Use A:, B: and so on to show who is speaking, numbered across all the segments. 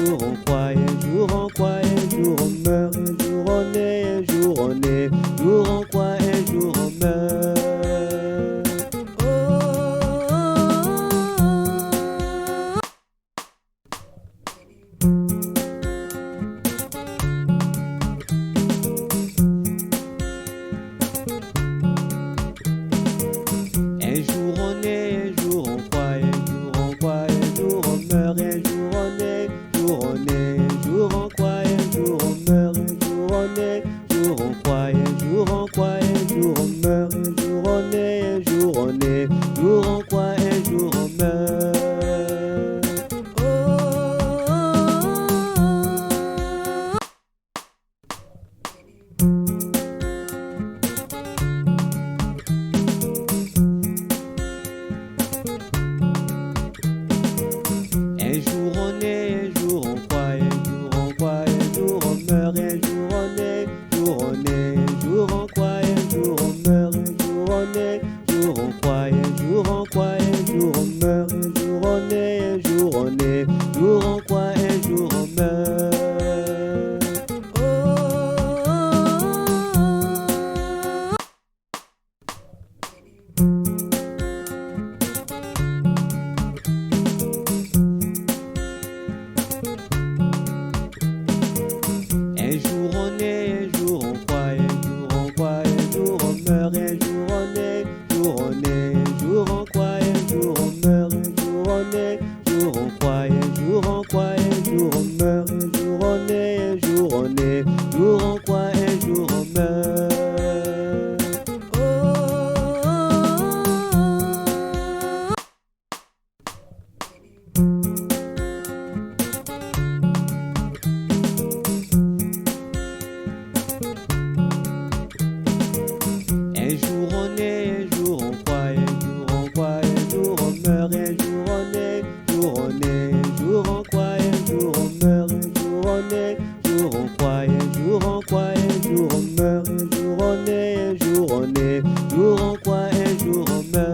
A: jour on croit, un jour on croit, un jour on meurt, un jour on est, un jour on est, jour on croit, un jour on meurt. Un jour on est, un jour on croit, un jour on croit, un jour on meurt, un jour on est, jour on est, un jour on croit, un jour on meurt, un jour on est, jour on croit, un jour on croit, un jour on meurt, un jour on est, un jour on est, jour on croit, un jour on meurt. Un jour on est, un jour on croit, un jour on croit, un jour on meurt, un jour on est, jour on est, un jour on croit, un jour on meurt, un jour on est, jour on croit, un jour on croit, un jour on meurt, un jour on est, un jour on est, jour on croit, un jour on meurt. Un jour on est, un jour on croit, un jour on croit, un jour on meurt, un jour on est, jour on est, un jour on croit, un jour on meurt, un jour on est, jour on croit, un jour on croit, un jour on meurt, un jour on est, un jour on est, jour on croit, un jour on meurt. Un jour on est, un jour on croit, un jour on croit, un jour on meurt, un jour on est, jour on est, un jour on croit, un jour on meurt, un jour on est, jour on croit, un jour on croit, un jour on meurt, un jour on est, un jour on est, jour on croit, un jour on meurt.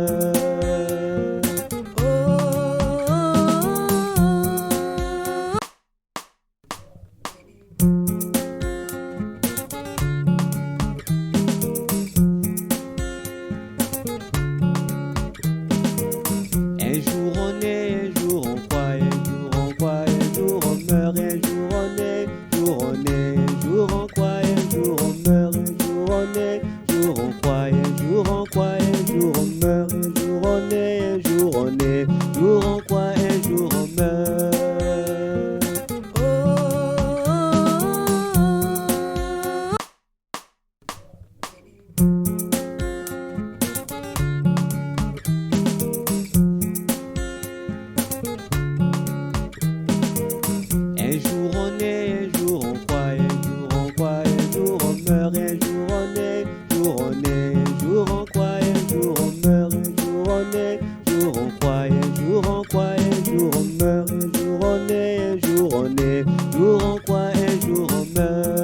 A: Un jour on est, un jour on croit, un jour on croit, un jour on meurt, un jour on est, jour on est, un jour on croit, un jour on meurt, un jour on est, jour on croit, un jour on croit, un jour on meurt, un jour on est, un jour on est, jour on croit, un jour on meurt. Un jour on est, un jour on croit, un jour on croit, un jour on meurt, un jour on est, jour on est, un jour on croit, un jour on meurt, un jour on est, jour on croit, un jour on croit, un jour on meurt, un jour on est, un jour on est, jour on croit, un jour on meurt.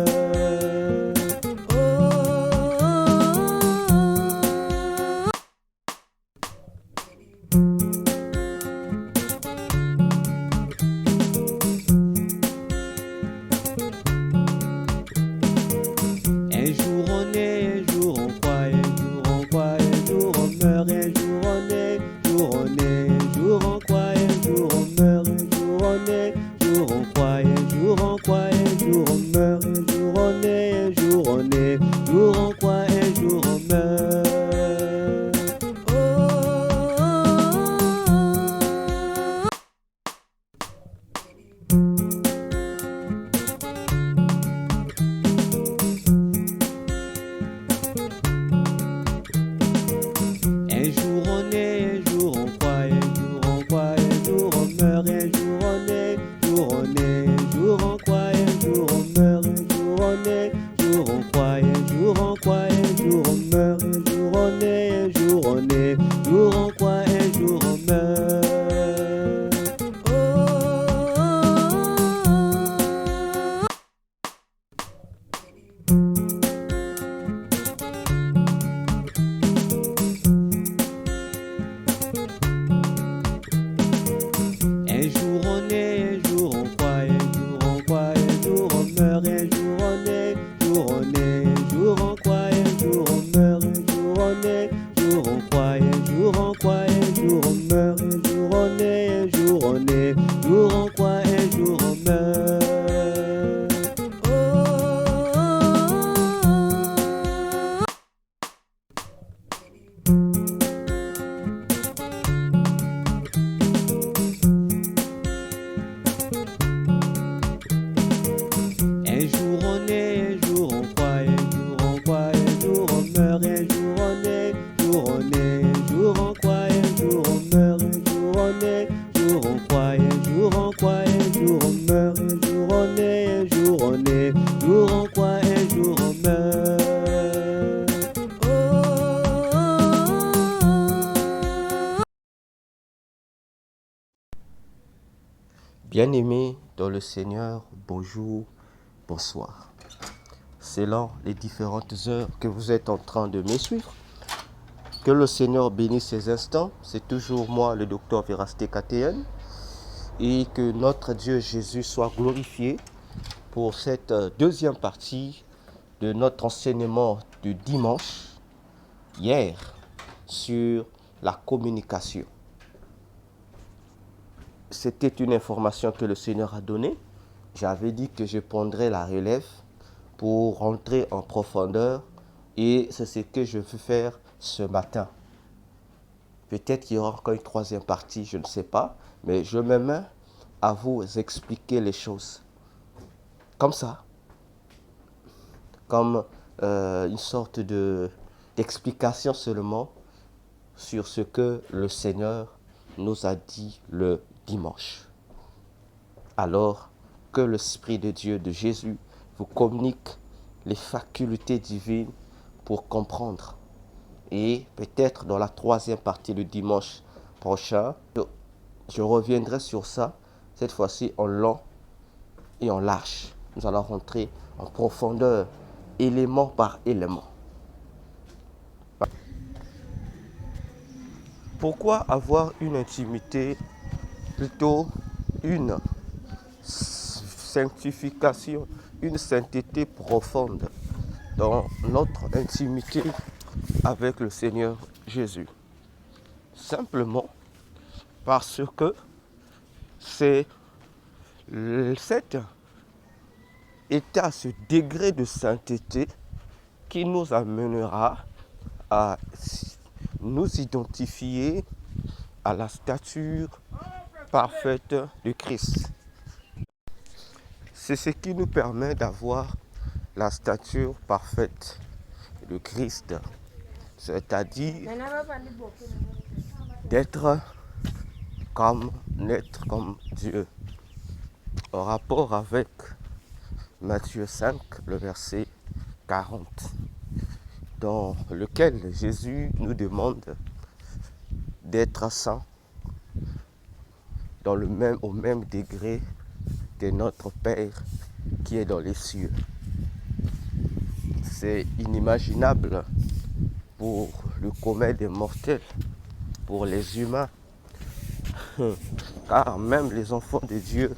A: Un jour on est, un jour on croit, un jour on croit, un jour on meurt, un jour on est, jour on est, un jour on croit, un jour on meurt, un jour on est, jour on croit, un jour on croit, un jour on meurt, un jour on est, un jour on est, jour on croit, un jour on meurt. Un jour on est, un jour on croit, un jour on croit, un jour on meurt, un jour on est, jour on est, un jour on croit, un jour on meurt. Un jour on est, un jour on croit, un jour on croit, un jour on meurt, un jour on est, un jour on est, un jour on croit, un jour on meurt, un jour on est, un jour on croit, un jour on croit, un jour on meurt, un jour on est, un jour on est, un jour on croit, un jour on meurt.
B: Bien-aimés dans le Seigneur, bonjour, bonsoir. Selon les différentes heures que vous êtes en train de me suivre, que le Seigneur bénisse ces instants. C'est toujours moi, le docteur Vérasté KTN, et que notre Dieu Jésus soit glorifié pour cette deuxième partie de notre enseignement du dimanche, hier, sur la communication. C'était une information que le Seigneur a donnée. J'avais dit que je prendrais la relève pour rentrer en profondeur et c'est ce que je veux faire ce matin. Peut-être qu'il y aura encore une troisième partie, je ne sais pas, mais je me mets à vous expliquer les choses. Comme ça, comme une sorte d'explication seulement sur ce que le Seigneur nous a dit le dimanche. Alors que l'Esprit de Dieu, de Jésus, vous communique les facultés divines pour comprendre. Et peut-être dans la troisième partie le dimanche prochain, je reviendrai sur ça, cette fois-ci en long et en large. Nous allons rentrer en profondeur, élément par élément. Pourquoi avoir une intimité, plutôt une sanctification, une sainteté profonde dans notre intimité avec le Seigneur Jésus? Simplement parce que c'est cet état, ce degré de sainteté qui nous amènera à nous identifier à la stature parfaite de Christ. C'est ce qui nous permet d'avoir la stature parfaite de Christ, c'est-à-dire d'être comme Dieu. En rapport avec Matthieu 5, le verset 40, dans lequel Jésus nous demande d'être saints au même degré que notre Père qui est dans les cieux. C'est inimaginable pour le commun des mortels, pour les humains, car même les enfants de Dieu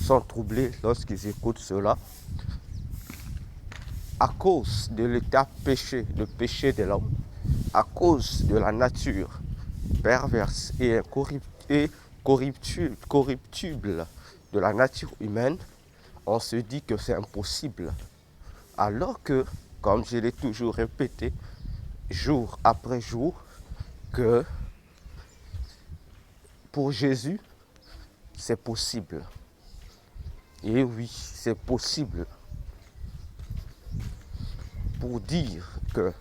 B: sont troublés lorsqu'ils écoutent cela, à cause de l'état péché, le péché de l'homme, à cause de la nature perverse et corruptible de la nature humaine. On se dit que c'est impossible. Alors que, comme je l'ai toujours répété, jour après jour, que pour Jésus, c'est possible. Et oui, c'est possible. Pour dire que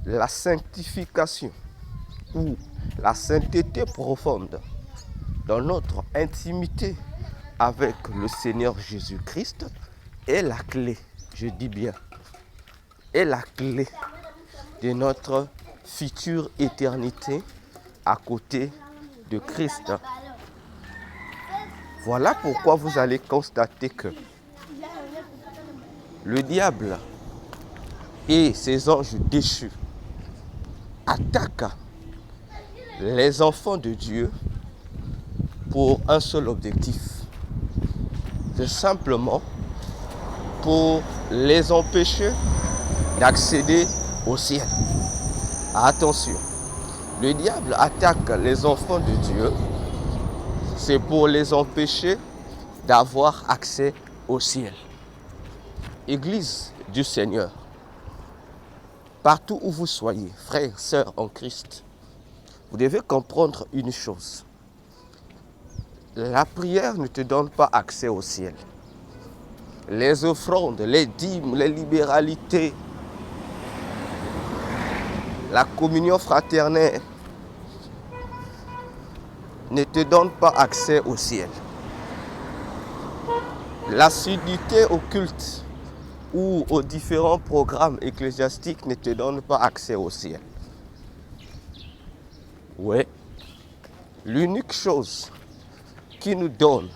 B: la sanctification ou la sainteté profonde dans notre intimité avec le Seigneur Jésus-Christ est la clé, je dis bien, est la clé de notre future éternité à côté de Christ. Voilà pourquoi vous allez constater que le diable et ses anges déchus attaquent les enfants de Dieu pour un seul objectif. C'est simplement pour les empêcher d'accéder au ciel. Attention, le diable attaque les enfants de Dieu, c'est pour les empêcher d'avoir accès au ciel. Église du Seigneur, partout où vous soyez, frères, sœurs en Christ, vous devez comprendre une chose. La prière ne te donne pas accès au ciel. Les offrandes, les dîmes, les libéralités, la communion fraternelle ne te donnent pas accès au ciel. L'assiduité au culte ou aux différents programmes ecclésiastiques ne te donnent pas accès au ciel. Oui, l'unique chose qui nous donne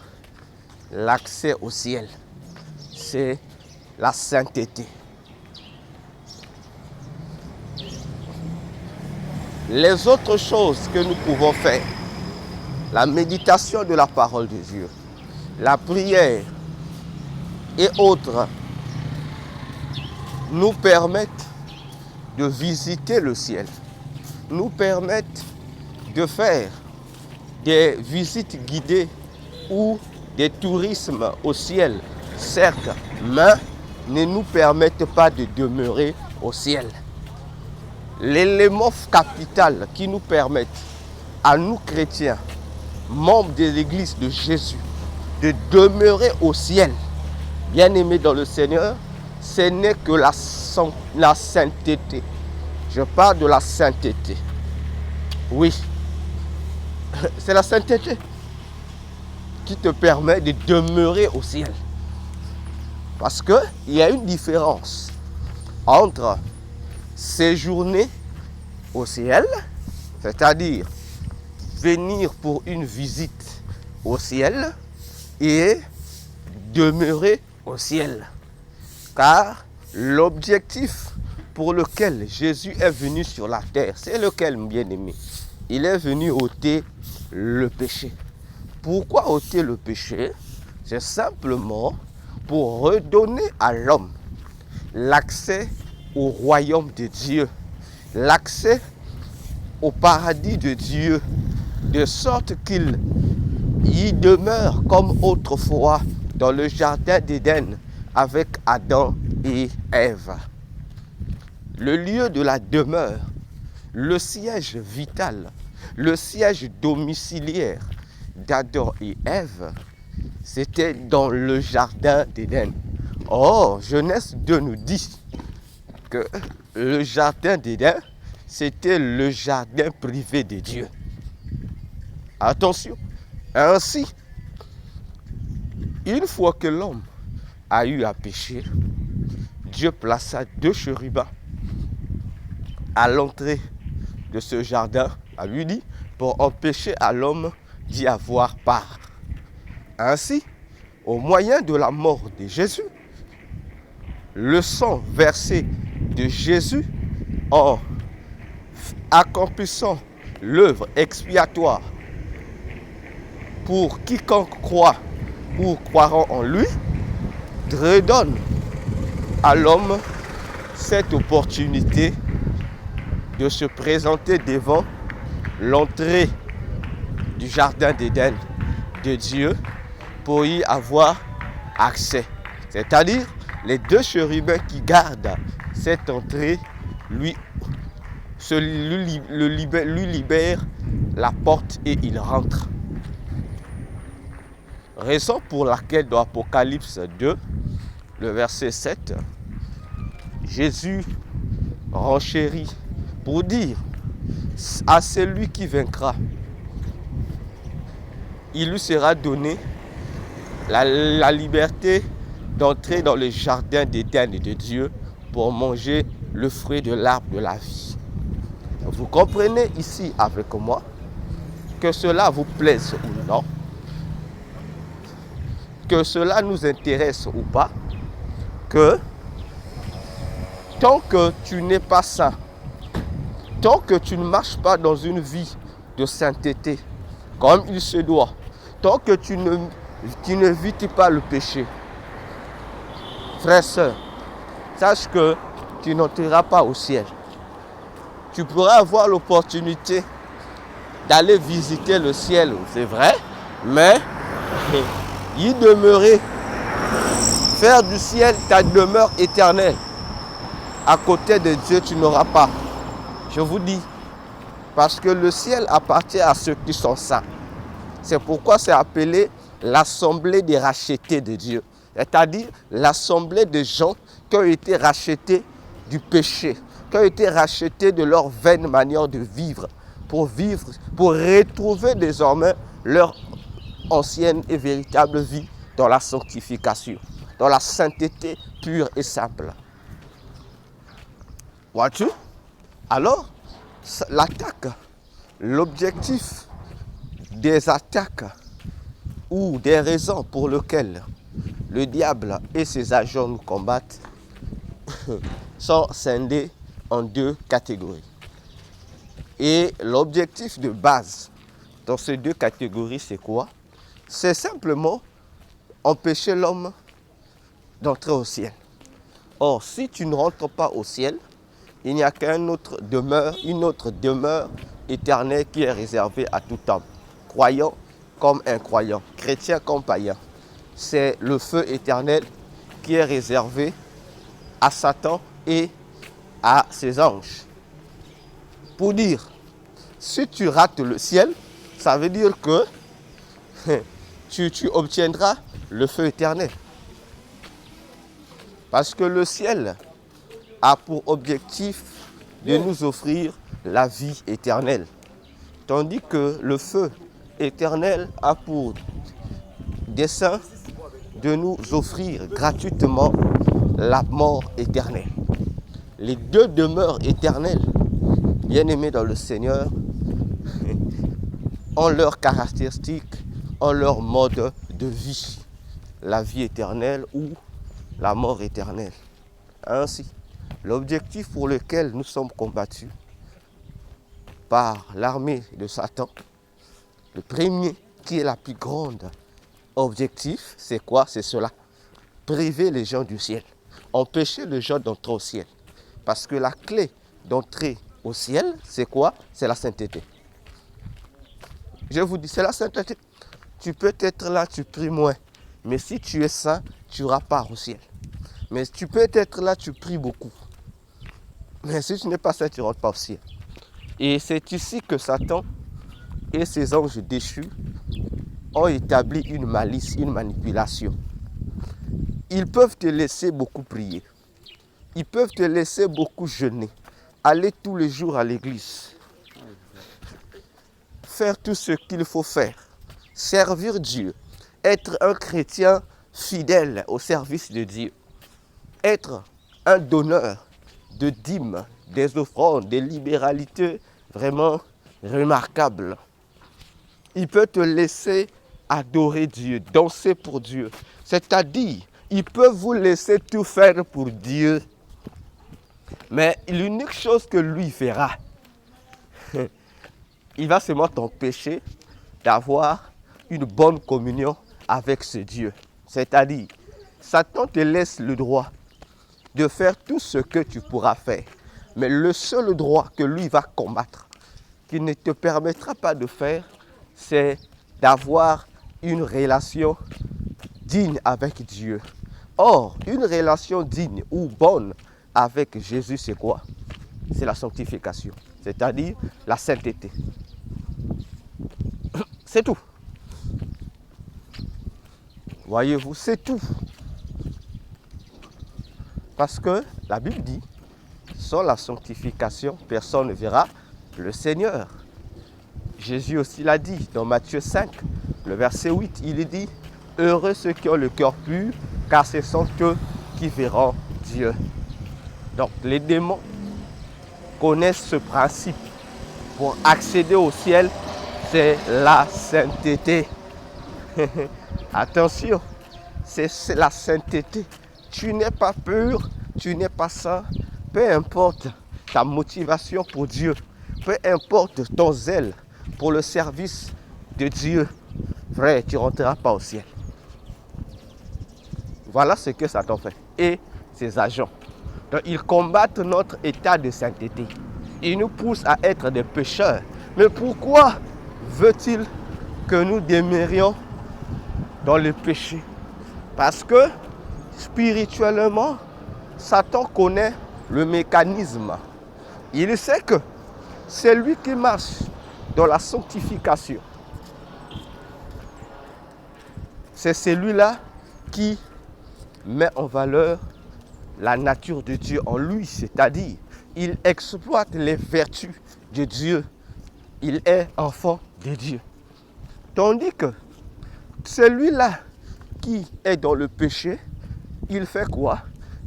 B: l'accès au ciel, c'est la sainteté. Les autres choses que nous pouvons faire, la méditation de la parole de Dieu, la prière et autres, nous permettent de visiter le ciel, nous permettent de faire des visites guidées ou des tourismes au ciel, certes, mais ne nous permettent pas de demeurer au ciel. L'élément capital qui nous permet à nous chrétiens, membres de l'Église de Jésus, de demeurer au ciel, bien-aimés dans le Seigneur, ce n'est que la sainteté. Je parle de la sainteté. Oui, c'est la sainteté qui te permet de demeurer au ciel. Parce qu'il y a une différence entre séjourner au ciel, c'est-à-dire venir pour une visite au ciel, et demeurer au ciel. Car l'objectif pour lequel Jésus est venu sur la terre, c'est lequel, bien-aimé? Il est venu ôter le péché. Pourquoi ôter le péché? C'est simplement pour redonner à l'homme l'accès au royaume de Dieu, l'accès au paradis de Dieu, de sorte qu'il y demeure comme autrefois dans le jardin d'Éden avec Adam et Ève. Le lieu de la demeure, le siège vital, le siège domiciliaire d'Adam et Ève, c'était dans le jardin d'Éden. Or, Genèse 2 nous dit que le jardin d'Éden, c'était le jardin privé de Dieu. Attention, ainsi, une fois que l'homme a eu à pécher, Dieu plaça 2 chérubins à l'entrée de ce jardin, à lui dit, pour empêcher à l'homme d'y avoir part. Ainsi, au moyen de la mort de Jésus, le sang versé de Jésus en accomplissant l'œuvre expiatoire pour quiconque croit ou croira en lui, redonne à l'homme cette opportunité de se présenter devant l'entrée du jardin d'Éden de Dieu pour y avoir accès. C'est-à-dire, les 2 chérubins qui gardent cette entrée lui libèrent la porte et il rentre. Raison pour laquelle dans Apocalypse 2, le verset 7, Jésus renchérit pour dire à celui qui vaincra, il lui sera donné la liberté d'entrer dans le jardin d'Éden et de Dieu pour manger le fruit de l'arbre de la vie. Vous comprenez ici avec moi, que cela vous plaise ou non, que cela nous intéresse ou pas, que tant que tu n'es pas saint, tant que tu ne marches pas dans une vie de sainteté, comme il se doit, tant que tu n'évites pas le péché, frère, sœur, sache que tu n'entreras pas au ciel. Tu pourras avoir l'opportunité d'aller visiter le ciel, c'est vrai, mais y demeurer, faire du ciel ta demeure éternelle. À côté de Dieu, tu n'auras pas. Je vous dis, parce que le ciel appartient à ceux qui sont saints. C'est pourquoi c'est appelé l'assemblée des rachetés de Dieu. C'est-à-dire l'assemblée de gens qui ont été rachetés du péché, qui ont été rachetés de leur vaine manière de vivre, pour retrouver désormais leur ancienne et véritable vie dans la sanctification, dans la sainteté pure et simple. Vois-tu? Alors, l'attaque, l'objectif des attaques ou des raisons pour lesquelles le diable et ses agents nous combattent sont scindés en deux catégories. Et l'objectif de base dans ces deux catégories, c'est quoi? C'est simplement empêcher l'homme d'entrer au ciel. Or, si tu ne rentres pas au ciel, il n'y a une autre demeure éternelle qui est réservée à tout homme, croyant comme incroyant, chrétien comme païen. C'est le feu éternel qui est réservé à Satan et à ses anges. Pour dire, si tu rates le ciel, ça veut dire que tu obtiendras le feu éternel. Parce que le ciel a pour objectif de nous offrir la vie éternelle. Tandis que le feu éternel a pour dessein de nous offrir gratuitement la mort éternelle. Les deux demeures éternelles, bien-aimés dans le Seigneur, ont leurs caractéristiques, ont leur mode de vie. La vie éternelle ou la mort éternelle. Ainsi, l'objectif pour lequel nous sommes combattus par l'armée de Satan, le premier qui est la plus grande objectif, c'est quoi? C'est cela. Priver les gens du ciel. Empêcher les gens d'entrer au ciel. Parce que la clé d'entrer au ciel, c'est quoi? C'est la sainteté. Je vous dis, c'est la sainteté. Tu peux être là, tu pries moins. Mais si tu es saint, tu auras part au ciel. Mais tu peux être là, tu pries beaucoup. Mais si tu n'es pas saint, tu ne rentres pas au ciel. Et c'est ici que Satan et ses anges déchus ont établi une malice, une manipulation. Ils peuvent te laisser beaucoup prier. Ils peuvent te laisser beaucoup jeûner. Aller tous les jours à l'église. Faire tout ce qu'il faut faire. Servir Dieu. Être un chrétien fidèle au service de Dieu. Être un donneur de dîmes, des offrandes, des libéralités vraiment remarquables. Il peut te laisser adorer Dieu, danser pour Dieu. C'est-à-dire, il peut vous laisser tout faire pour Dieu. Mais l'unique chose que lui fera, il va seulement t'empêcher d'avoir une bonne communion avec ce Dieu. C'est-à-dire, Satan te laisse le droit de faire tout ce que tu pourras faire. Mais le seul droit que lui va combattre, qui ne te permettra pas de faire, c'est d'avoir une relation digne avec Dieu. Or, une relation digne ou bonne avec Jésus, c'est quoi? C'est la sanctification, c'est-à-dire la sainteté. C'est tout. Voyez-vous, c'est tout. Parce que la Bible dit, sans la sanctification, personne ne verra le Seigneur. Jésus aussi l'a dit dans Matthieu 5, le verset 8, il est dit, heureux ceux qui ont le cœur pur, car ce sont eux qui verront Dieu. Donc les démons connaissent ce principe. Pour accéder au ciel, c'est la sainteté. Attention, c'est la sainteté. Tu n'es pas pur, tu n'es pas saint, peu importe ta motivation pour Dieu, peu importe ton zèle pour le service de Dieu, frère, tu ne rentreras pas au ciel. Voilà ce que Satan fait et ses agents. Donc, ils combattent notre état de sainteté. Ils nous poussent à être des pécheurs. Mais pourquoi veut-il que nous demeurions dans le péché? Parce que spirituellement, Satan connaît le mécanisme. Il sait que c'est lui qui marche dans la sanctification. c'est celui-là qui met en valeur la nature de Dieu en lui, c'est-à-dire il exploite les vertus de Dieu. Il est enfant de Dieu. Tandis que celui-là qui est dans le péché, il fait quoi?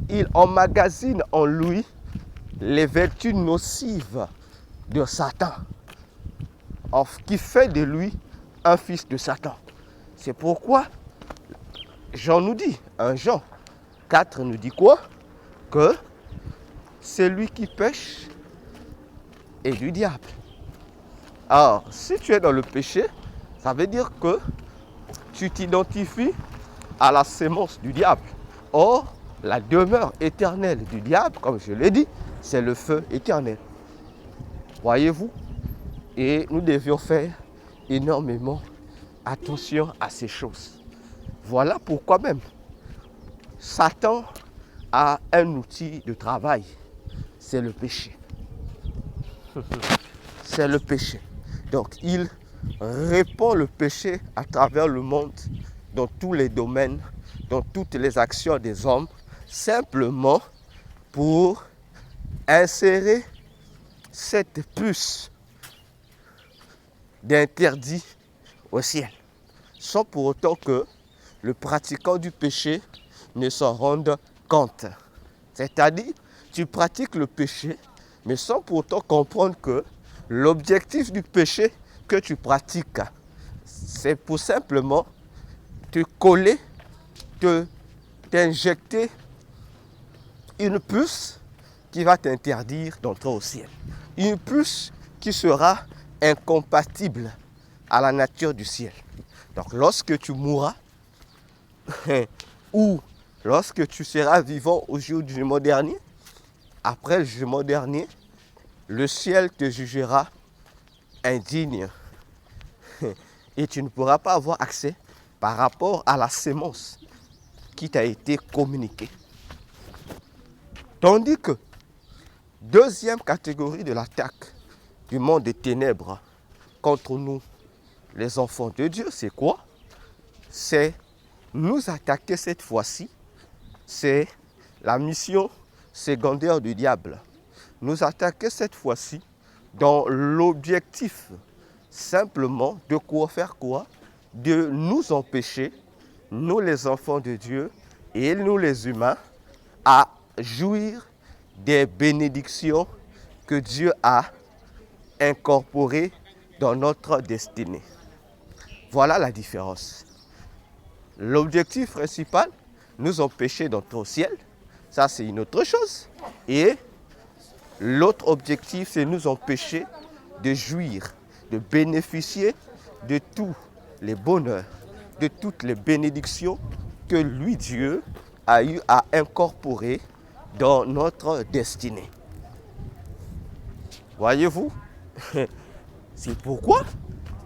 B: Il emmagasine en lui les vertus nocives de Satan, qui fait de lui un fils de Satan. C'est pourquoi Jean nous dit, 1 Jean 4 nous dit quoi? Que celui qui pêche est du diable. Alors, si tu es dans le péché, ça veut dire que tu t'identifies à la sémence du diable. Or, la demeure éternelle du diable, comme je l'ai dit, c'est le feu éternel. Voyez-vous? Et nous devions faire énormément attention à ces choses. Voilà pourquoi même Satan a un outil de travail, c'est le péché. C'est le péché. Donc il répand le péché à travers le monde, dans tous les domaines, dans toutes les actions des hommes, simplement pour insérer cette puce d'interdit au ciel, sans pour autant que le pratiquant du péché ne s'en rende compte. C'est-à-dire, tu pratiques le péché, mais sans pour autant comprendre que l'objectif du péché que tu pratiques, c'est pour simplement te coller, t'injecter une puce qui va t'interdire d'entrer au ciel. Une puce qui sera incompatible à la nature du ciel. Donc lorsque tu mourras, ou lorsque tu seras vivant au jour du jugement dernier, après le jugement dernier, le ciel te jugera indigne. Et tu ne pourras pas avoir accès par rapport à la sémence qui t'a été communiquée. Tandis que, deuxième catégorie de l'attaque du monde des ténèbres contre nous, les enfants de Dieu, c'est quoi? C'est nous attaquer cette fois-ci, c'est la mission secondaire du diable. Nous attaquer cette fois-ci dans l'objectif simplement de quoi faire quoi? De nous empêcher, nous les enfants de Dieu et nous les humains, à jouir des bénédictions que Dieu a incorporées dans notre destinée. Voilà la différence. L'objectif principal, nous empêcher d'entrer au ciel, ça c'est une autre chose. Et l'autre objectif, c'est nous empêcher de jouir, de bénéficier de tous les bonheurs, de toutes les bénédictions que lui, Dieu, a eu à incorporer dans notre destinée. Voyez-vous? C'est pourquoi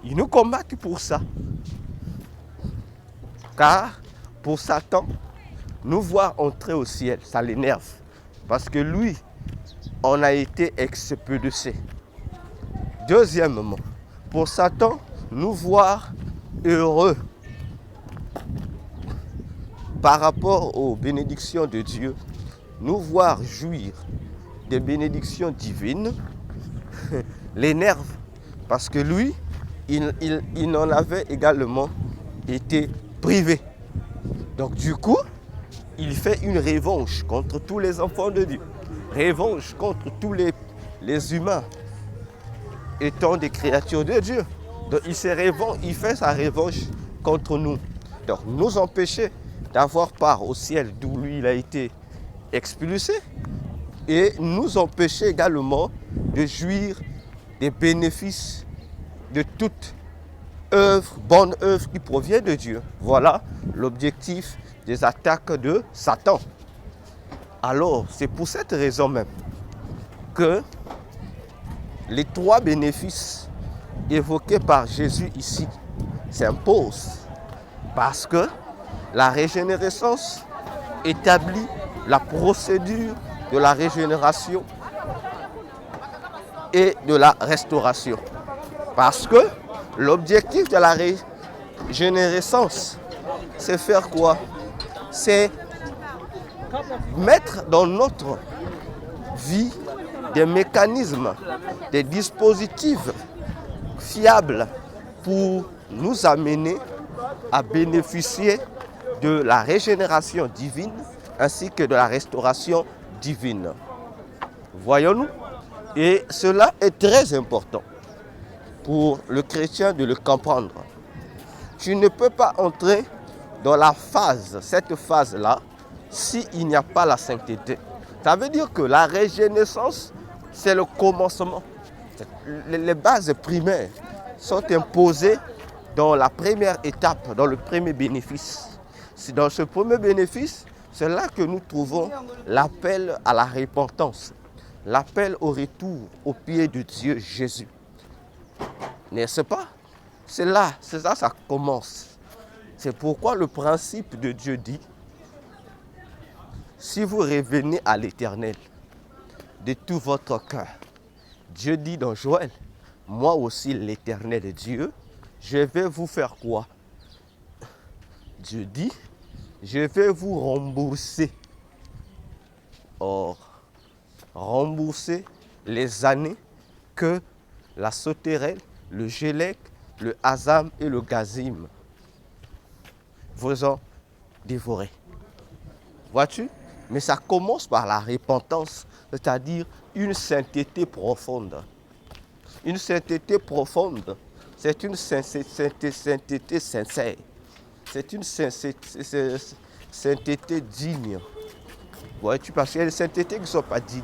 B: ils nous combattent pour ça. Car pour Satan, nous voir entrer au ciel, ça l'énerve. Parce que lui, on a été expulsé. Deuxièmement, pour Satan, nous voir heureux par rapport aux bénédictions de Dieu, nous voir jouir des bénédictions divines, l'énerve. Parce que lui, il en avait également été privé. Donc du coup, il fait une revanche contre tous les enfants de Dieu. Revanche contre tous les humains étant des créatures de Dieu. Donc il fait sa revanche contre nous. Donc nous empêcher d'avoir part au ciel d'où lui il a été expulsé et nous empêcher également de jouir des bénéfices de toute bonne œuvre qui provient de Dieu. Voilà l'objectif des attaques de Satan. Alors, c'est pour cette raison même que les trois bénéfices évoqués par Jésus ici s'imposent. Parce que la régénérescence établit la procédure de la régénération et de la restauration. Parce que l'objectif de la régénérescence, c'est faire quoi? C'est mettre dans notre vie des mécanismes, des dispositifs fiables pour nous amener à bénéficier de la régénération divine ainsi que de la restauration divine. Voyons-nous? Et cela est très important pour le chrétien de le comprendre. Tu ne peux pas entrer dans la phase, cette phase-là, s'il n'y a pas la sainteté. Ça veut dire que la régénérescence, c'est le commencement. Les bases primaires sont imposées dans la première étape, dans le premier bénéfice. C'est dans ce premier bénéfice, c'est là que nous trouvons l'appel à la repentance, l'appel au retour au pied de Dieu Jésus. N'est-ce pas? C'est là, ça commence. C'est pourquoi le principe de Dieu dit, si vous revenez à l'Éternel de tout votre cœur, Dieu dit dans Joël, moi aussi l'Éternel Dieu, je vais vous faire quoi? Dieu dit, je vais vous rembourser. Or, rembourser les années que la sauterelle, le gélec, le hasam et le gazim vous ont dévoré. Vois-tu? Mais ça commence par la repentance, c'est-à-dire une sainteté profonde. Une sainteté profonde, c'est une sainteté sincère. C'est une sainteté digne. Vois-tu? Parce qu'il y a des saintetés qui ne sont pas dignes.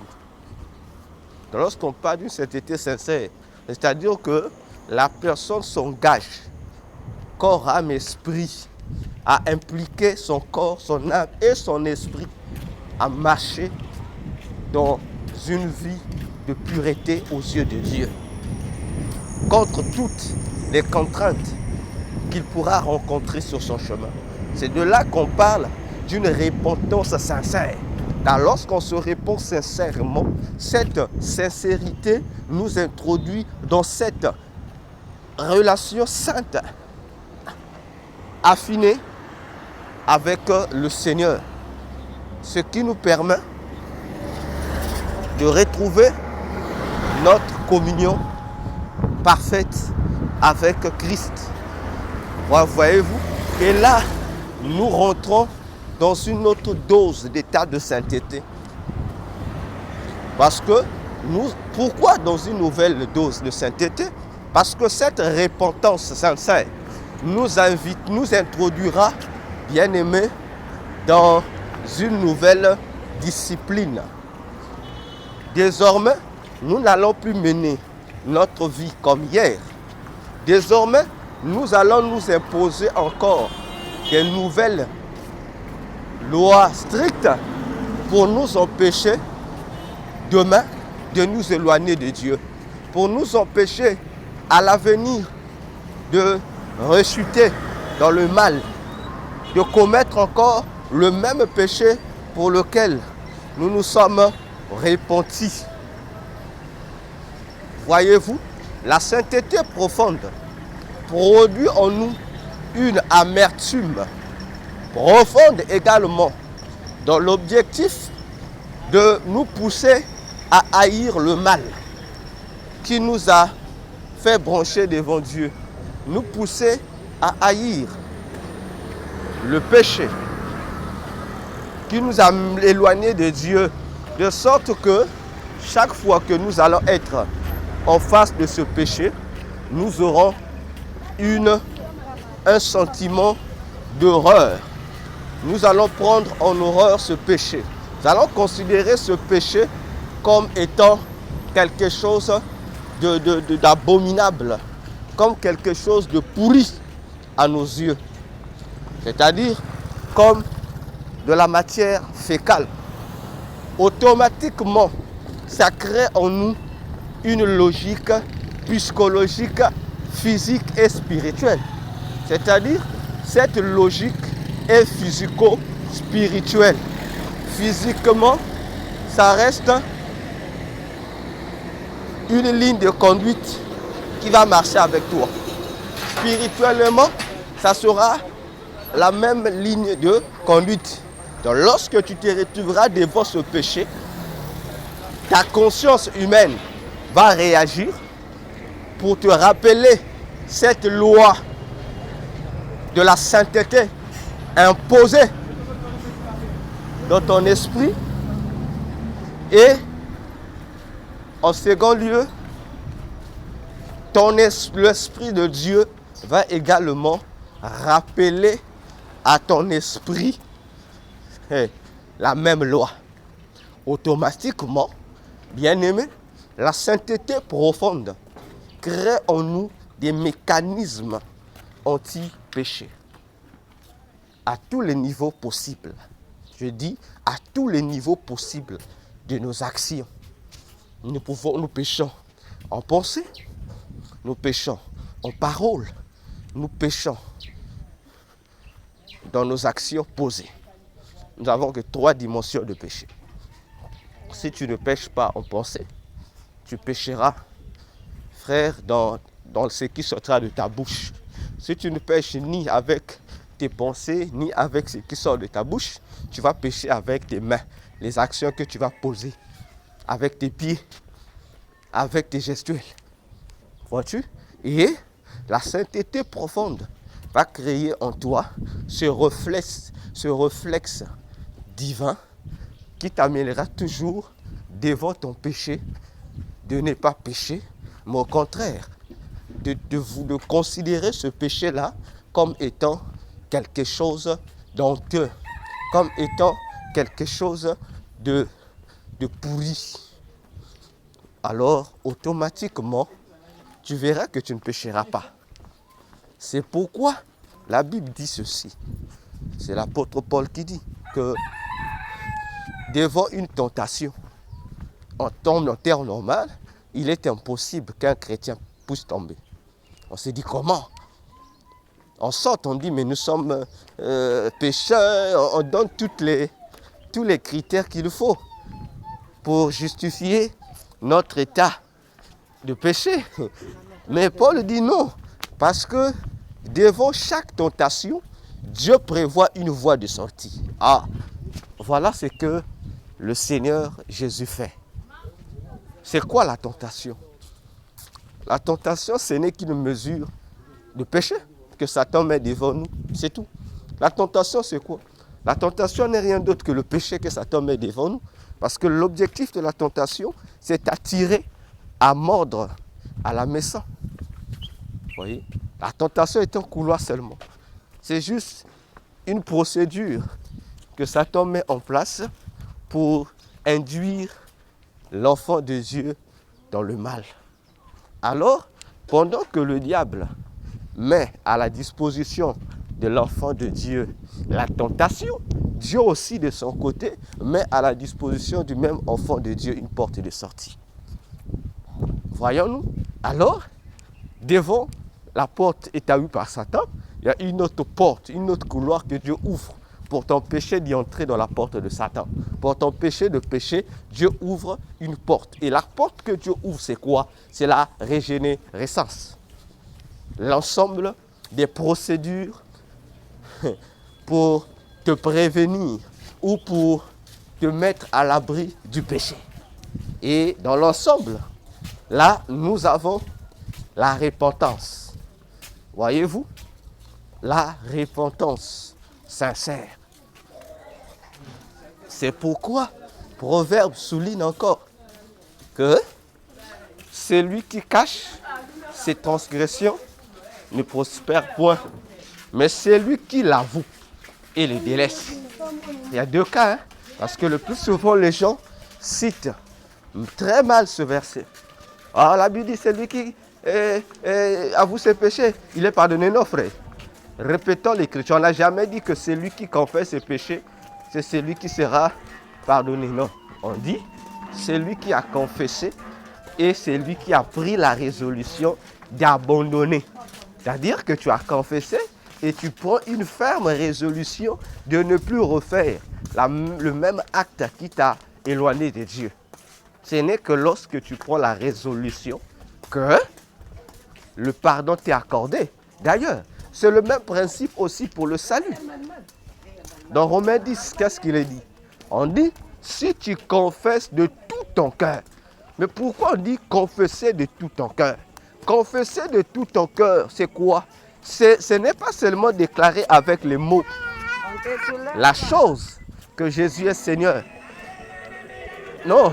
B: Donc, lorsqu'on parle d'une sainteté sincère, c'est-à-dire que la personne s'engage, corps, âme, esprit, à impliquer son corps, son âme et son esprit à marcher dans une vie de pureté aux yeux de Dieu, contre toutes les contraintes qu'il pourra rencontrer sur son chemin. C'est de là qu'on parle d'une repentance sincère. Car lorsqu'on se répand sincèrement, cette sincérité nous introduit dans cette relation sainte, affinée avec le Seigneur. Ce qui nous permet de retrouver notre communion parfaite avec Christ. Voyez-vous? Et là, nous rentrons dans une autre dose d'état de sainteté. Parce que pourquoi dans une nouvelle dose de sainteté? Parce que cette repentance sincère nous introduira, bien-aimés, dans une nouvelle discipline. Désormais, nous n'allons plus mener notre vie comme hier. Désormais, nous allons nous imposer encore des nouvelles lois strictes pour nous empêcher demain de nous éloigner de Dieu, pour nous empêcher à l'avenir de rechuter dans le mal, de commettre encore le même péché pour lequel nous nous sommes repentis. Voyez-vous, la sainteté profonde produit en nous une amertume profonde également, dans l'objectif de nous pousser à haïr le mal qui nous a fait broncher devant Dieu, nous pousser à haïr le péché qui nous a éloignés de Dieu, de sorte que chaque fois que nous allons être en face de ce péché, nous aurons un sentiment d'horreur. Nous allons prendre en horreur ce péché. Nous allons considérer ce péché comme étant quelque chose d'abominable, comme quelque chose de pourri à nos yeux. C'est-à-dire comme de la matière fécale. Automatiquement, ça crée en nous une logique psychologique, physique et spirituelle. C'est-à-dire, cette logique est physico-spirituelle. Physiquement, ça reste une ligne de conduite qui va marcher avec toi. Spirituellement, ça sera la même ligne de conduite. Donc lorsque tu te retrouveras devant ce péché, ta conscience humaine va réagir pour te rappeler cette loi de la sainteté imposée dans ton esprit. Et en second lieu, l'esprit de Dieu va également rappeler à ton esprit la même loi. Automatiquement, bien-aimé, la sainteté profonde crée en nous des mécanismes anti-péché à tous les niveaux possibles. Je dis à tous les niveaux possibles de nos actions. Nous péchons en pensée, nous péchons en parole, nous péchons dans nos actions posées. Nous n'avons que 3 dimensions de péché. Si tu ne pêches pas en pensée, tu pécheras, frère, dans ce qui sortira de ta bouche. Si tu ne pêches ni avec tes pensées, ni avec ce qui sort de ta bouche, tu vas pécher avec tes mains, les actions que tu vas poser, avec tes pieds, avec tes gestuels. Vois-tu? Et la sainteté profonde va créer en toi ce réflexe divin qui t'amènera toujours devant ton péché, de ne pas pécher, mais au contraire, de considérer ce péché-là comme étant quelque chose d'honteux, comme étant quelque chose de pourri. Alors, automatiquement, tu verras que tu ne pécheras pas. C'est pourquoi la Bible dit ceci. C'est l'apôtre Paul qui dit que devant une tentation, en terre normale, il est impossible qu'un chrétien puisse tomber. On s'est dit comment? On sort, on dit mais nous sommes pécheurs, on donne tous les critères qu'il faut pour justifier notre état de péché. Mais Paul dit non, parce que devant chaque tentation, Dieu prévoit une voie de sortie. Ah, voilà ce que le Seigneur Jésus fait. C'est quoi la tentation? La tentation, ce n'est qu'une mesure de péché que Satan met devant nous, c'est tout. La tentation, c'est quoi? La tentation n'est rien d'autre que le péché que Satan met devant nous. Parce que l'objectif de la tentation, c'est attirer, à mordre à la maison. Vous voyez? La tentation est un couloir seulement. C'est juste une procédure que Satan met en place pour induire l'enfant de Dieu dans le mal. Alors, pendant que le diable met à la disposition de l'enfant de Dieu la tentation, Dieu aussi de son côté met à la disposition du même enfant de Dieu une porte de sortie. Voyons-nous? Alors, devant la porte établie par Satan, il y a une autre porte, une autre couloir que Dieu ouvre pour t'empêcher d'y entrer dans la porte de Satan. Pour t'empêcher de pécher, Dieu ouvre une porte. Et la porte que Dieu ouvre, c'est quoi? C'est la régénérescence. L'ensemble des procédures pour te prévenir ou pour te mettre à l'abri du péché. Et dans l'ensemble, là, nous avons la repentance. Voyez-vous? La repentance sincère. C'est pourquoi Proverbe souligne encore que celui qui cache ses transgressions ne prospère point, mais celui qui l'avoue et les délaisse. Il y a 2 cas, parce que le plus souvent les gens citent très mal ce verset. Alors la Bible dit, celui qui avoue ses péchés, il est pardonné. Non, frère. Répétons l'écriture. On n'a jamais dit que celui qui confesse ses péchés, c'est celui qui sera pardonné. Non. On dit, celui qui a confessé et celui qui a pris la résolution d'abandonner. C'est-à-dire que tu as confessé et tu prends une ferme résolution de ne plus refaire le même acte qui t'a éloigné de Dieu. Ce n'est que lorsque tu prends la résolution que le pardon t'est accordé. D'ailleurs, C'est le même principe aussi pour le salut. Dans Romains 10, qu'est-ce qu'il est dit? On dit, si tu confesses de tout ton cœur. Mais pourquoi on dit confesser de tout ton cœur? Confesser de tout ton cœur, c'est quoi? Ce n'est pas seulement déclarer avec les mots la chose que Jésus est Seigneur. Non.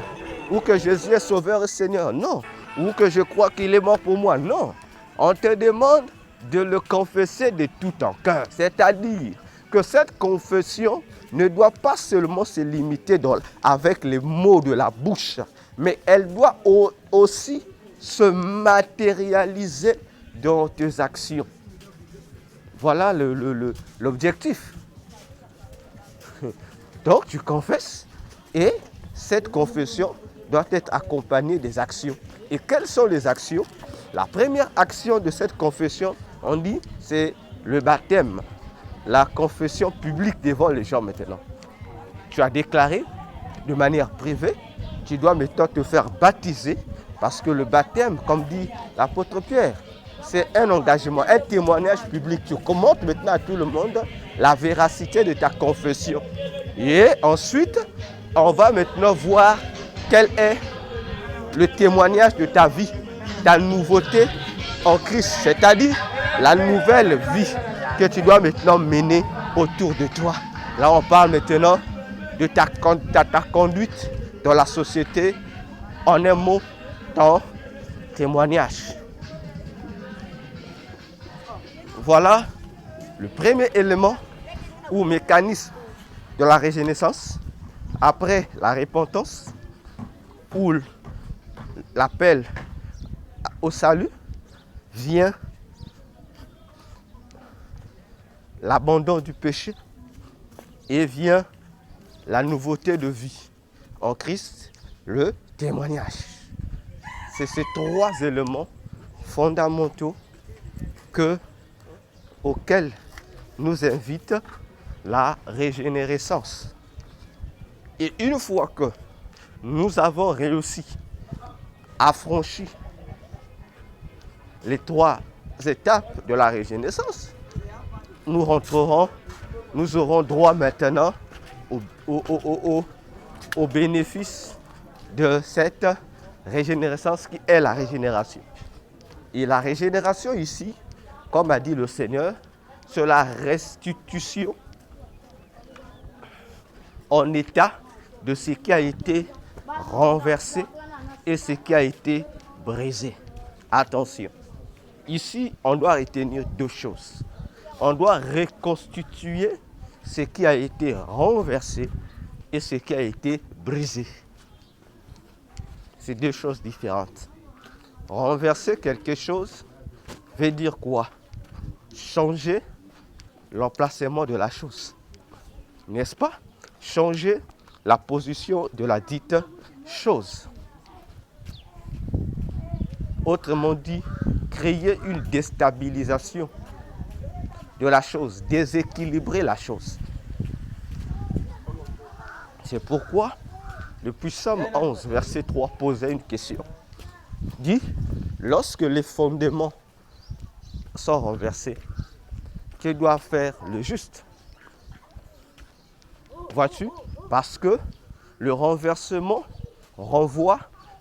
B: Ou que Jésus est Sauveur et Seigneur. Non. Ou que je crois qu'il est mort pour moi. Non. On te demande de le confesser de tout ton cœur. C'est-à-dire que cette confession ne doit pas seulement se limiter avec les mots de la bouche, mais elle doit aussi se matérialiser dans tes actions. Voilà l'objectif. Donc tu confesses et cette confession doit être accompagnée des actions. Et quelles sont les actions? La première action de cette confession, on dit, c'est le baptême. La confession publique devant les gens maintenant. Tu as déclaré de manière privée, tu dois maintenant te faire baptiser parce que le baptême, comme dit l'apôtre Pierre, c'est un engagement, un témoignage public. Tu commentes maintenant à tout le monde la véracité de ta confession. Et ensuite, on va maintenant voir quel est le témoignage de ta vie, ta nouveauté en Christ, c'est-à-dire la nouvelle vie que tu dois maintenant mener autour de toi. Là, on parle maintenant de ta conduite dans la société, en un mot, ton témoignage. Voilà le premier élément ou mécanisme de la régénérescence. Après la repentance ou l'appel au salut, vient l'abandon du péché et vient la nouveauté de vie en Christ, le témoignage. C'est ces trois éléments fondamentaux auxquels nous invite la régénérescence. Et une fois que nous avons réussi à franchir les trois étapes de la régénérescence, nous aurons droit maintenant au bénéfice de cette régénérescence qui est la régénération. Et la régénération ici, comme a dit le Seigneur, c'est la restitution en état de ce qui a été renversé et ce qui a été brisé. Attention, ici on doit retenir deux choses. On doit reconstituer ce qui a été renversé et ce qui a été brisé. C'est deux choses différentes. Renverser quelque chose veut dire quoi? Changer l'emplacement de la chose. N'est-ce pas? Changer la position de la dite chose. Autrement dit, créer une déstabilisation de la chose, déséquilibrer la chose. C'est pourquoi le Psaume 11, verset 3, posait une question. Dit, lorsque les fondements sont renversés, que doit faire le juste? Vois-tu? Parce que le renversement renvoie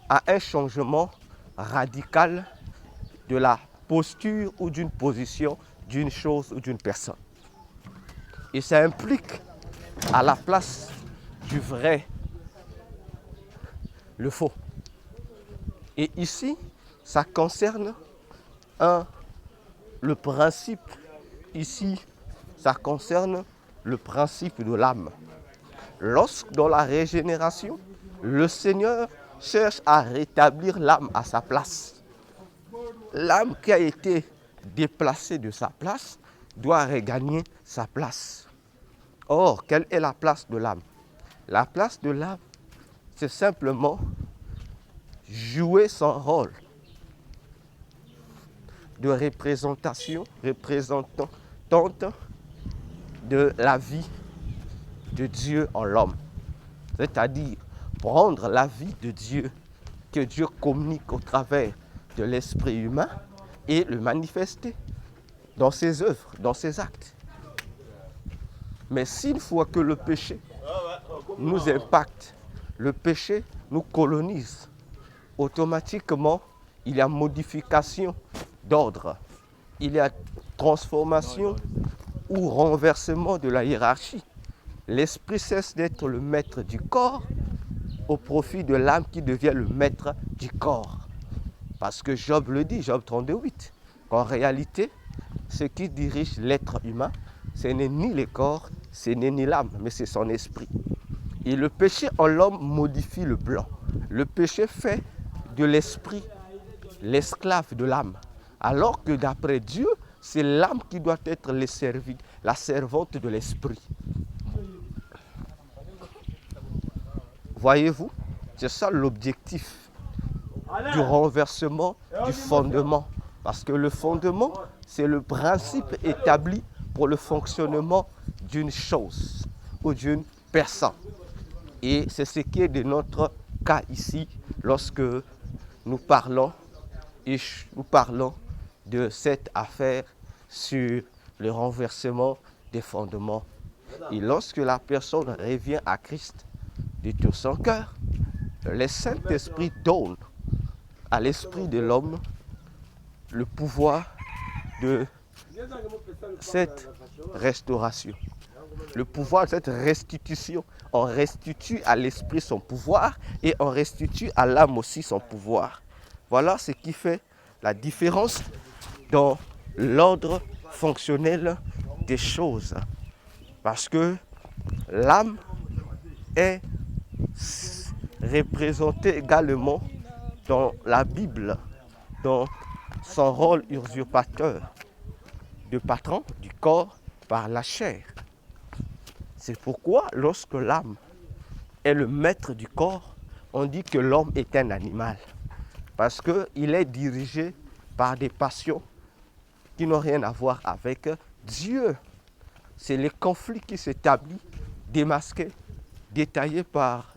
B: à un changement radical de la posture ou d'une position d'une chose ou d'une personne. Et ça implique à la place du vrai, le faux. Et ici, ça concerne le principe. Ici, ça concerne le principe de l'âme. Lorsque dans la régénération, le Seigneur cherche à rétablir l'âme à sa place. L'âme qui a été déplacée de sa place doit regagner sa place. Or, quelle est la place de l'âme? La place de l'âme, c'est simplement jouer son rôle de représentante de la vie de Dieu en l'homme. C'est-à-dire prendre la vie de Dieu que Dieu communique au travers de l'esprit humain et le manifester dans ses œuvres, dans ses actes. Mais s'il faut que le péché nous impacte, le péché nous colonise, automatiquement, il y a modification d'ordre, il y a transformation ou renversement de la hiérarchie. L'esprit cesse d'être le maître du corps au profit de l'âme qui devient le maître du corps. Parce que Job le dit, Job 32:8, qu'en réalité, ce qui dirige l'être humain, ce n'est ni le corps, ce n'est ni l'âme, mais c'est son esprit. Et le péché en l'homme modifie le blanc. Le péché fait de l'esprit l'esclave de l'âme. Alors que d'après Dieu, c'est l'âme qui doit être la servante de l'esprit. Voyez-vous, c'est ça l'objectif du renversement du fondement. Parce que le fondement, c'est le principe établi pour le fonctionnement d'une chose ou d'une personne. Et c'est ce qui est de notre cas ici lorsque nous parlons de cette affaire sur le renversement des fondements. Et lorsque la personne revient à Christ de tout son cœur, le Saint-Esprit donne à l'esprit de l'homme le pouvoir de cette restauration, le pouvoir de cette restitution. On restitue à l'esprit son pouvoir et on restitue à l'âme aussi son pouvoir. Voilà ce qui fait la différence dans l'ordre fonctionnel des choses. Parce que l'âme est représentée également dans la Bible, dans son rôle usurpateur de patron du corps par la chair. C'est pourquoi lorsque l'âme est le maître du corps, on dit que l'homme est un animal. Parce qu'il est dirigé par des passions qui n'ont rien à voir avec Dieu. C'est le conflit qui s'établit, démasqué, détaillé par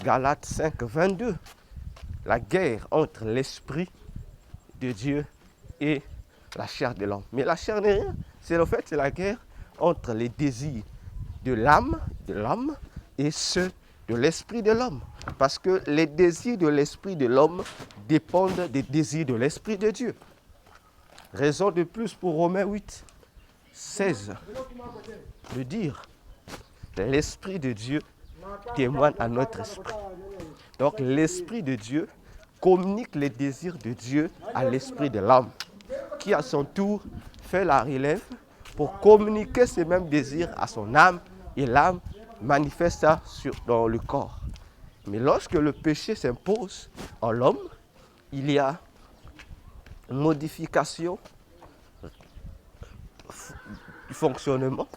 B: Galates 5:22. La guerre entre l'esprit de Dieu et la chair de l'homme. Mais la chair n'est rien. C'est la guerre entre les désirs de l'âme, de l'homme, et ceux de l'esprit de l'homme. Parce que les désirs de l'esprit de l'homme dépendent des désirs de l'esprit de Dieu. Raison de plus pour Romains 8:16 de dire l'esprit de Dieu témoigne à notre esprit. Donc l'esprit de Dieu communique les désirs de Dieu à l'esprit de l'homme, qui à son tour fait la relève pour communiquer ces mêmes désirs à son âme, et l'âme manifeste ça dans le corps. Mais lorsque le péché s'impose en l'homme, il y a une modification du fonctionnement.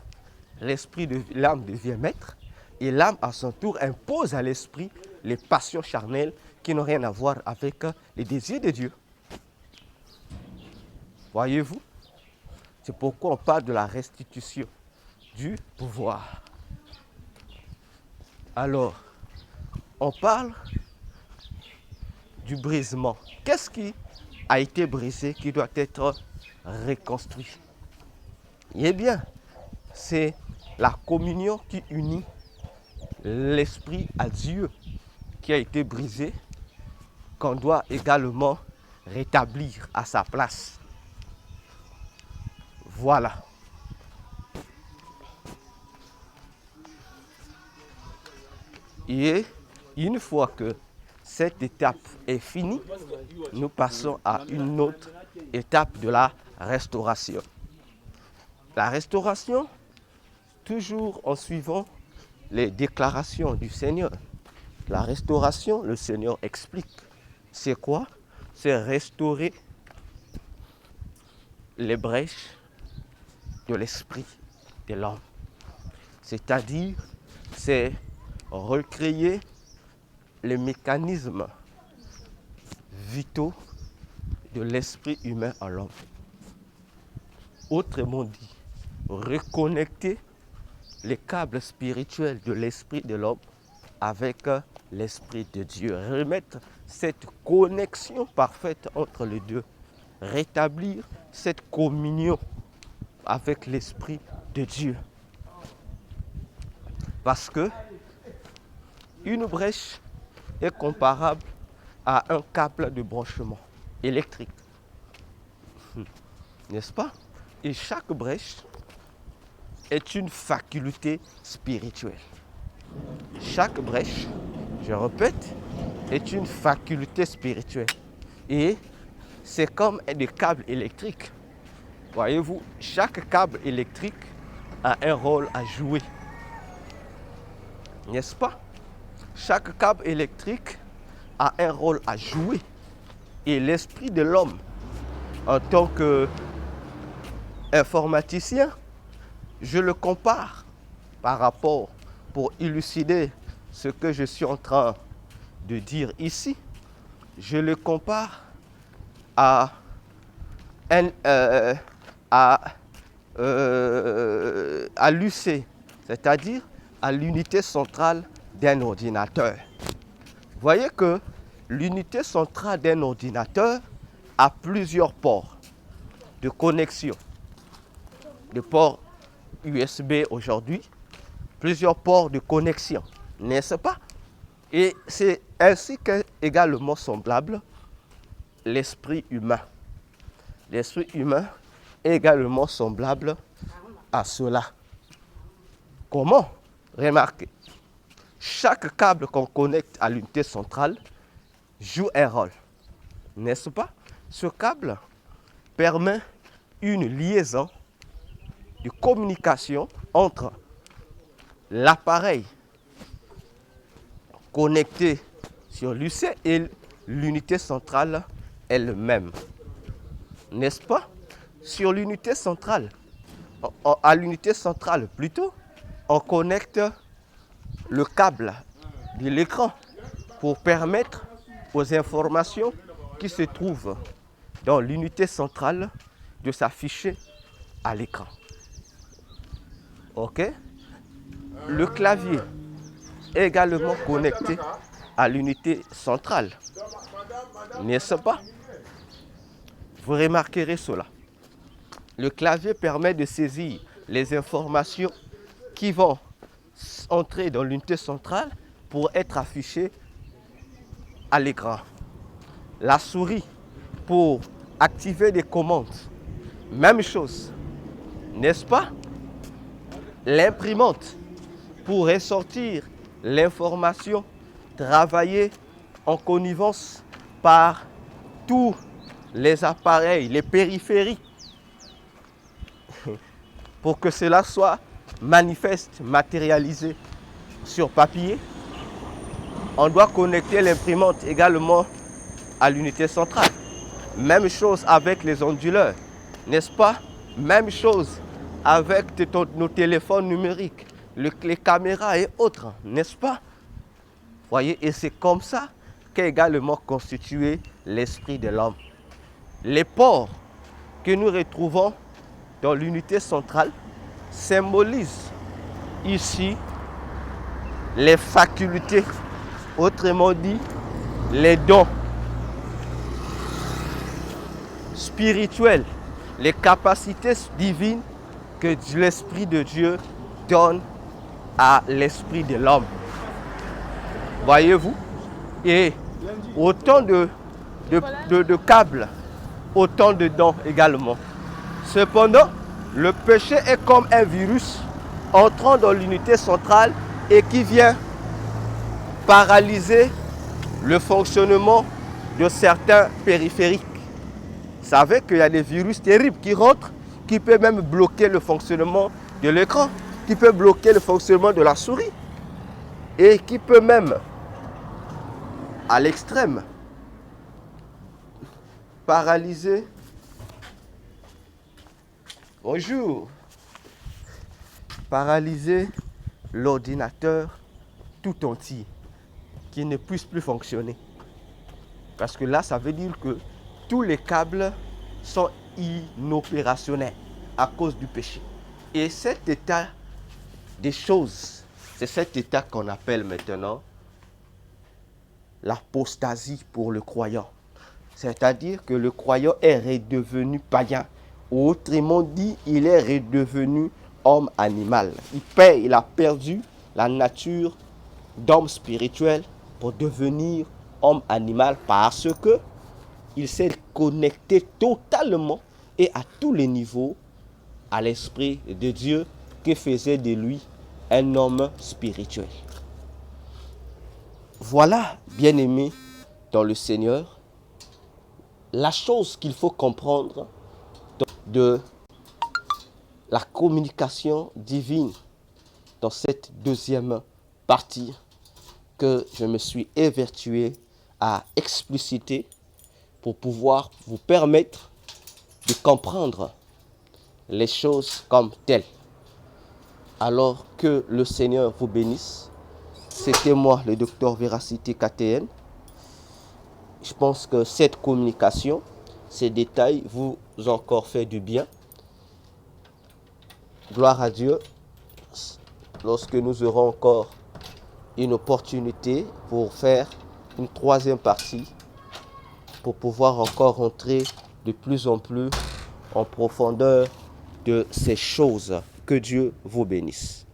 B: L'âme devient maître, et l'âme à son tour impose à l'esprit les passions charnelles qui n'ont rien à voir avec les désirs de Dieu. Voyez-vous? C'est pourquoi on parle de la restitution du pouvoir. Alors, on parle du brisement. Qu'est-ce qui a été brisé, qui doit être reconstruit? Eh bien, c'est la communion qui unit l'esprit à Dieu qui a été brisée, qu'on doit également rétablir à sa place. Voilà. Et une fois que cette étape est finie, nous passons à une autre étape de la restauration. La restauration, toujours en suivant les déclarations du Seigneur. La restauration, le Seigneur explique. C'est quoi? C'est restaurer les brèches de l'esprit de l'homme. C'est-à-dire, c'est recréer les mécanismes vitaux de l'esprit humain à l'homme. Autrement dit, reconnecter les câbles spirituels de l'esprit de l'homme avec l'esprit de Dieu. Remettre cette connexion parfaite entre les deux rétablir cette communion avec l'Esprit de Dieu. Parce que une brèche est comparable à un câble de branchement électrique. N'est-ce pas? Et chaque brèche est une faculté spirituelle. Chaque brèche, je répète, est une faculté spirituelle. Et c'est comme des câbles électriques. Voyez-vous, chaque câble électrique a un rôle à jouer. N'est-ce pas? Chaque câble électrique a un rôle à jouer. Et l'esprit de l'homme, en tant qu'informaticien, je le compare par rapport, pour élucider ce que je suis en train de dire ici, je le compare à l'UC, c'est-à-dire à l'unité centrale d'un ordinateur. Vous voyez que l'unité centrale d'un ordinateur a plusieurs ports de connexion, de ports USB aujourd'hui, plusieurs ports de connexion, n'est-ce pas? Et c'est ainsi qu'est également semblable l'esprit humain. L'esprit humain est également semblable à cela. Comment? Remarquez, chaque câble qu'on connecte à l'unité centrale joue un rôle, n'est-ce pas? Ce câble permet une liaison de communication entre l'appareil connecté sur l'UC et l'unité centrale elle-même. N'est-ce pas? Sur l'unité centrale, à l'unité centrale plutôt, on connecte le câble de l'écran pour permettre aux informations qui se trouvent dans l'unité centrale de s'afficher à l'écran. Ok? Le clavier est également connecté à l'unité centrale. N'est-ce pas? Vous remarquerez cela. Le clavier permet de saisir les informations qui vont entrer dans l'unité centrale pour être affichées à l'écran. La souris pour activer des commandes. Même chose. N'est-ce pas? L'imprimante pour ressortir l'information travaillée en connivence par tous les appareils, les périphériques, pour que cela soit manifeste, matérialisé sur papier. On doit connecter l'imprimante également à l'unité centrale. Même chose avec les onduleurs, n'est-ce pas? Même chose avec nos téléphones numériques, les caméras et autres, n'est-ce pas? Voyez, et c'est comme ça qu'est également constitué l'esprit de l'homme. Les ports que nous retrouvons dans l'unité centrale symbolisent ici les facultés, autrement dit, les dons spirituels, les capacités divines que l'Esprit de Dieu donne à l'esprit de l'homme. Voyez-vous? Et autant de câbles, autant de dons également. Cependant, le péché est comme un virus entrant dans l'unité centrale et qui vient paralyser le fonctionnement de certains périphériques. Vous savez qu'il y a des virus terribles qui rentrent, qui peuvent même bloquer le fonctionnement de l'écran, qui peut bloquer le fonctionnement de la souris et qui peut même, à l'extrême, paralyser. Bonjour. Paralyser l'ordinateur tout entier, qui ne puisse plus fonctionner. Parce que là, ça veut dire que tous les câbles sont inopérationnels à cause du péché. Et cet état des choses, c'est cet état qu'on appelle maintenant l'apostasie pour le croyant. C'est-à-dire que le croyant est redevenu païen. Autrement dit, il est redevenu homme animal. Il a perdu la nature d'homme spirituel pour devenir homme animal parce que il s'est connecté totalement et à tous les niveaux à l'Esprit de Dieu qui faisait de lui un homme spirituel. Voilà, bien-aimés dans le Seigneur, la chose qu'il faut comprendre de la communication divine dans cette deuxième partie que je me suis évertué à expliciter pour pouvoir vous permettre de comprendre les choses comme telles. Alors que le Seigneur vous bénisse. C'était moi, le docteur Véracité KTN. Je pense que cette communication, ces détails vous ont encore fait du bien. Gloire à Dieu. Lorsque nous aurons encore une opportunité pour faire une troisième partie, pour pouvoir encore rentrer de plus en plus en profondeur de ces choses. Que Dieu vous bénisse.